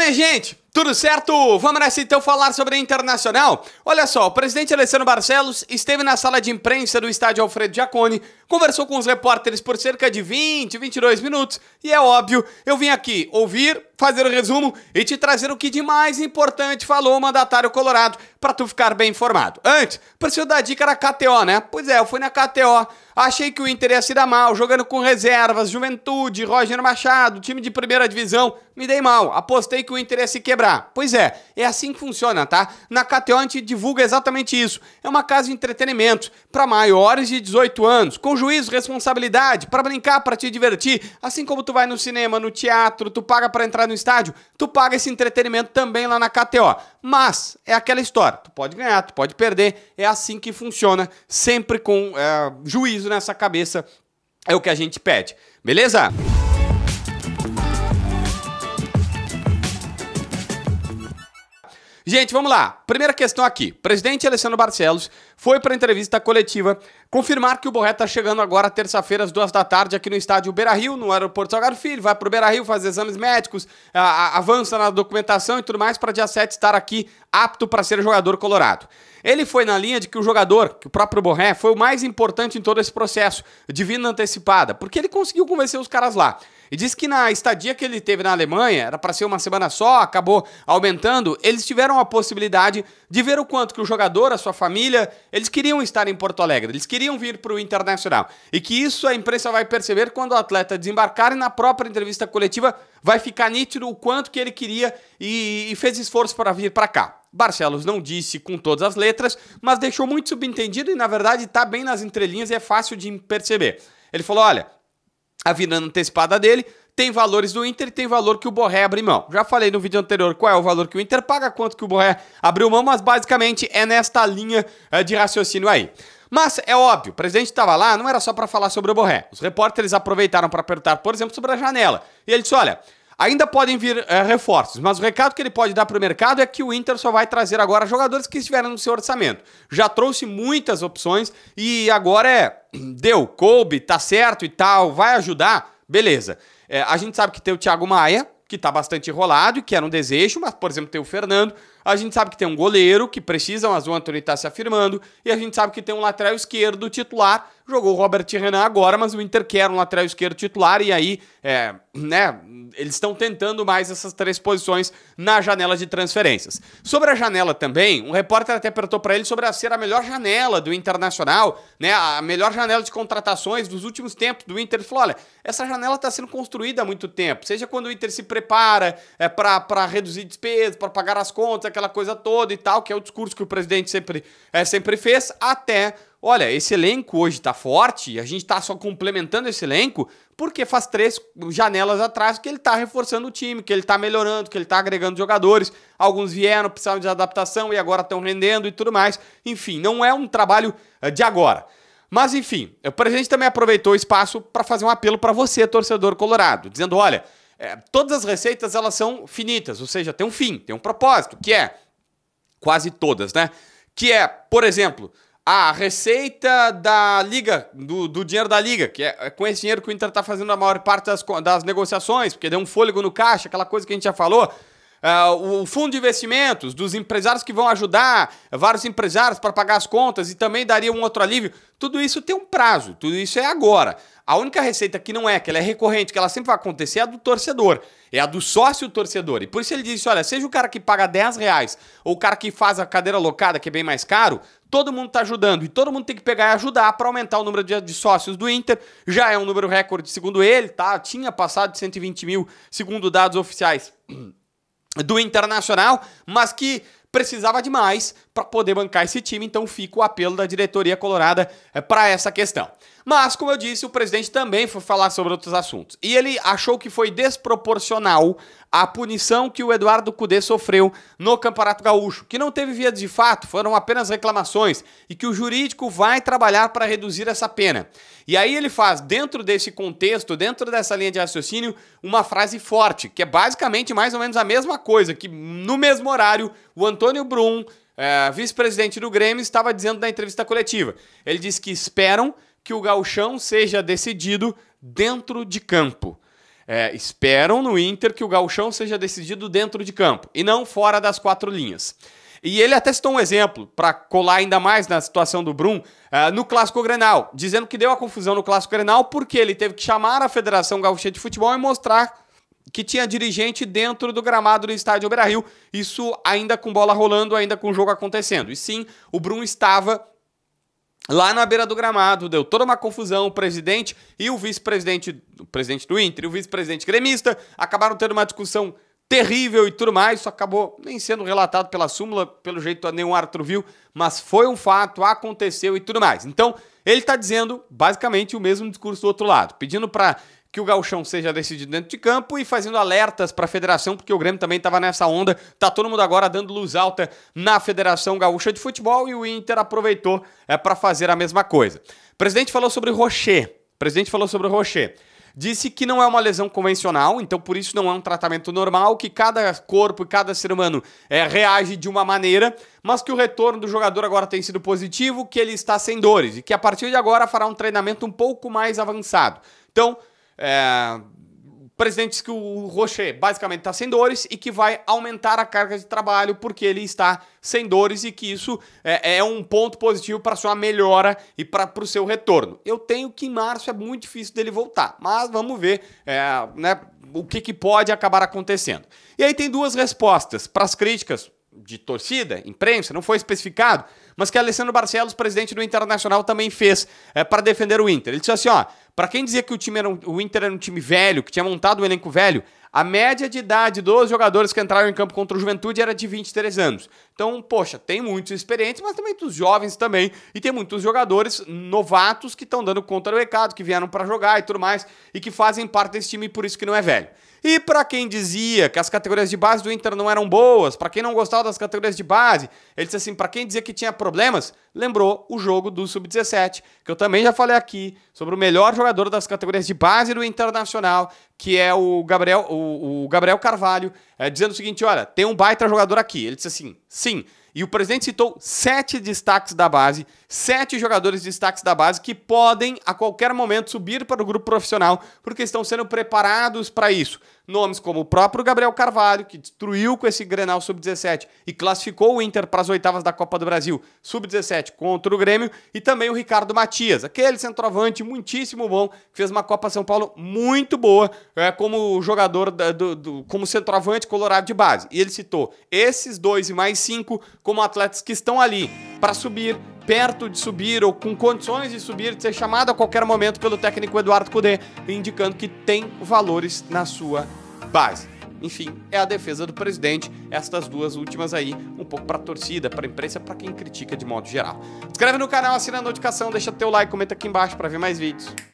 minha gente? Tudo certo? Vamos nessa então falar sobre a Internacional? Olha só, o presidente Alessandro Barcelos esteve na sala de imprensa do estádio Alfredo Jaconi, conversou com os repórteres por cerca de 22 minutos e é óbvio, eu vim aqui ouvir, fazer o resumo e te trazer o que de mais importante falou o mandatário colorado para tu ficar bem informado. Antes, preciso dar dica na KTO, né? Pois é, eu fui na KTO, achei que o Inter ia se dar mal, jogando com reservas, Juventude, Roger Machado, time de primeira divisão, me dei mal, apostei que o Inter ia se quebrar. Pois é assim que funciona, tá? Na KTO a gente divulga exatamente isso. É uma casa de entretenimento para maiores de 18 anos, com juízo, responsabilidade, para brincar, para te divertir. Assim como tu vai no cinema, no teatro, tu paga para entrar no estádio, tu paga esse entretenimento também lá na KTO. Mas é aquela história, tu pode ganhar, tu pode perder, é assim que funciona, sempre com juízo nessa cabeça, é o que a gente pede, beleza? Gente, vamos lá. Primeira questão aqui. O presidente Alessandro Barcelos foi para a entrevista coletiva confirmar que o Borré está chegando agora terça-feira às 2 da tarde aqui no estádio Beira-Rio, no aeroporto Salgado Filho, vai para o Beira-Rio fazer exames médicos, avança na documentação e tudo mais para dia 7 estar aqui apto para ser jogador colorado. Ele foi na linha de que o jogador, que o próprio Borré, foi o mais importante em todo esse processo de vinda antecipada, porque ele conseguiu convencer os caras lá. E disse que na estadia que ele teve na Alemanha, era para ser uma semana só, acabou aumentando, eles tiveram a possibilidade de ver o quanto que o jogador, a sua família, eles queriam estar em Porto Alegre, eles queriam vir para o Internacional. E que isso a imprensa vai perceber quando o atleta desembarcar e na própria entrevista coletiva vai ficar nítido o quanto que ele queria e fez esforço para vir para cá. Barcelos não disse com todas as letras, mas deixou muito subentendido e na verdade está bem nas entrelinhas e é fácil de perceber. Ele falou, olha, a vinda antecipada dele tem valores do Inter e tem valor que o Borré abre mão. Já falei no vídeo anterior qual é o valor que o Inter paga, quanto que o Borré abriu mão, mas basicamente é nesta linha de raciocínio aí. Mas é óbvio, o presidente estava lá, não era só para falar sobre o Borré. Os repórteres aproveitaram para perguntar, por exemplo, sobre a janela. E ele disse, olha, ainda podem vir reforços, mas o recado que ele pode dar para o mercado é que o Inter só vai trazer agora jogadores que estiverem no seu orçamento. Já trouxe muitas opções e agora deu, coube, tá certo e tal, vai ajudar, beleza. A gente sabe que tem o Thiago Maia, que tá bastante enrolado e que era um desejo, mas, por exemplo, tem o Fernando. A gente sabe que tem um goleiro que precisa, mas o Antony tá se afirmando. E a gente sabe que tem um lateral esquerdo titular. Jogou o Robert Renan agora, mas o Inter quer um lateral esquerdo titular. E aí, eles estão tentando mais essas três posições na janela de transferências. Sobre a janela também, um repórter até perguntou para ele sobre ser a melhor janela do Internacional, né? A melhor janela de contratações dos últimos tempos do Inter. Ele falou, olha, essa janela está sendo construída há muito tempo. Seja quando o Inter se prepara para reduzir despesas, para pagar as contas, aquela coisa toda e tal, que é o discurso que o presidente sempre fez, até, olha, esse elenco hoje tá forte, a gente tá só complementando esse elenco, porque faz 3 janelas atrás que ele tá reforçando o time, que ele tá melhorando, que ele tá agregando jogadores, alguns vieram, precisavam de adaptação e agora estão rendendo e tudo mais, enfim, não é um trabalho de agora. Mas enfim, o presidente também aproveitou o espaço para fazer um apelo para você, torcedor colorado, dizendo, olha, todas as receitas elas são finitas, ou seja, tem um fim, tem um propósito, que é, quase todas, né? Que é, por exemplo, a receita da Liga, do dinheiro da Liga, que é com esse dinheiro que o Inter está fazendo a maior parte das negociações, porque deu um fôlego no caixa, aquela coisa que a gente já falou. O fundo de investimentos, dos empresários que vão ajudar, vários empresários para pagar as contas e também daria um outro alívio. Tudo isso tem um prazo, tudo isso é agora. A única receita que não que ela é recorrente, que ela sempre vai acontecer, é a do torcedor, é a do sócio torcedor. E por isso ele disse, olha, seja o cara que paga R$10 ou o cara que faz a cadeira locada, que é bem mais caro, todo mundo está ajudando e todo mundo tem que pegar e ajudar para aumentar o número de sócios do Inter. Já é um número recorde, segundo ele, tá? Tinha passado de 120 mil, segundo dados oficiais do Internacional, mas que precisava de mais para poder bancar esse time, então fica o apelo da diretoria colorada para essa questão. Mas, como eu disse, o presidente também foi falar sobre outros assuntos. E ele achou que foi desproporcional a punição que o Eduardo Cudê sofreu no Campeonato Gaúcho, que não teve via de fato, foram apenas reclamações, e que o jurídico vai trabalhar para reduzir essa pena. E aí ele faz, dentro desse contexto, dentro dessa linha de raciocínio, uma frase forte, que é basicamente mais ou menos a mesma coisa, que no mesmo horário, o Antônio Brum, vice-presidente do Grêmio, estava dizendo na entrevista coletiva. Ele disse que esperam que o gauchão seja decidido dentro de campo. esperam no Inter que o gauchão seja decidido dentro de campo e não fora das 4 linhas. E ele até citou um exemplo, para colar ainda mais na situação do Brum, no Clássico Grenal, dizendo que deu a confusão no Clássico Grenal porque ele teve que chamar a Federação Gaúcha de Futebol e mostrar que tinha dirigente dentro do gramado do estádio Beira-Rio, isso ainda com bola rolando, ainda com o jogo acontecendo. E sim, o Brum estava lá na beira do gramado, deu toda uma confusão, o presidente e o vice-presidente, o presidente do Inter e o vice-presidente gremista acabaram tendo uma discussão terrível e tudo mais, isso acabou nem sendo relatado pela súmula, pelo jeito nenhum árbitro viu, mas foi um fato, aconteceu e tudo mais. Então, ele está dizendo basicamente o mesmo discurso do outro lado, pedindo para que o gauchão seja decidido dentro de campo e fazendo alertas para a federação, porque o Grêmio também estava nessa onda, tá todo mundo agora dando luz alta na Federação Gaúcha de Futebol e o Inter aproveitou para fazer a mesma coisa. O presidente falou sobre o Rocher, disse que não é uma lesão convencional, então por isso não é um tratamento normal, que cada corpo e cada ser humano reage de uma maneira, mas que o retorno do jogador agora tem sido positivo, que ele está sem dores e que a partir de agora fará um treinamento um pouco mais avançado. Então, o presidente disse que o Rocher basicamente está sem dores e que vai aumentar a carga de trabalho porque ele está sem dores e que isso é um ponto positivo para a sua melhora e para o seu retorno. Eu tenho que em março é muito difícil dele voltar, mas vamos ver o que pode acabar acontecendo. E aí tem duas respostas para as críticas de torcida, imprensa, não foi especificado, mas que Alessandro Barcelos, presidente do Internacional, também fez para defender o Inter. Ele disse assim, para quem dizia que o Inter era um time velho, que tinha montado um elenco velho, a média de idade dos jogadores que entraram em campo contra o Juventude era de 23 anos. Então, poxa, tem muitos experientes, mas também muitos jovens também, e tem muitos jogadores novatos que estão dando conta do recado, que vieram para jogar e tudo mais, e que fazem parte desse time, por isso que não é velho. E para quem dizia que as categorias de base do Inter não eram boas, para quem não gostava das categorias de base, ele disse assim, para quem dizia que tinha problemas, lembrou o jogo do Sub-17, que eu também já falei aqui, sobre o melhor jogador das categorias de base do Internacional, que é o Gabriel Carvalho, dizendo o seguinte, olha, tem um baita jogador aqui. Ele disse assim, sim. E o presidente citou 7 destaques da base, 7 jogadores destaques da base que podem, a qualquer momento, subir para o grupo profissional, porque estão sendo preparados para isso. Nomes como o próprio Gabriel Carvalho, que destruiu com esse Grenal Sub-17 e classificou o Inter para as oitavas da Copa do Brasil Sub-17 contra o Grêmio, e também o Ricardo Matias, aquele centroavante muitíssimo bom, que fez uma Copa São Paulo muito boa, como jogador, como centroavante colorado de base. E ele citou esses 2 e mais 5 como atletas que estão ali para subir, perto de subir ou com condições de subir, de ser chamado a qualquer momento pelo técnico Eduardo Cudê, indicando que tem valores na sua base. Enfim, é a defesa do presidente, estas duas últimas aí, um pouco para a torcida, para a imprensa, para quem critica de modo geral. Se inscreve no canal, assina a notificação, deixa teu like, comenta aqui embaixo para ver mais vídeos.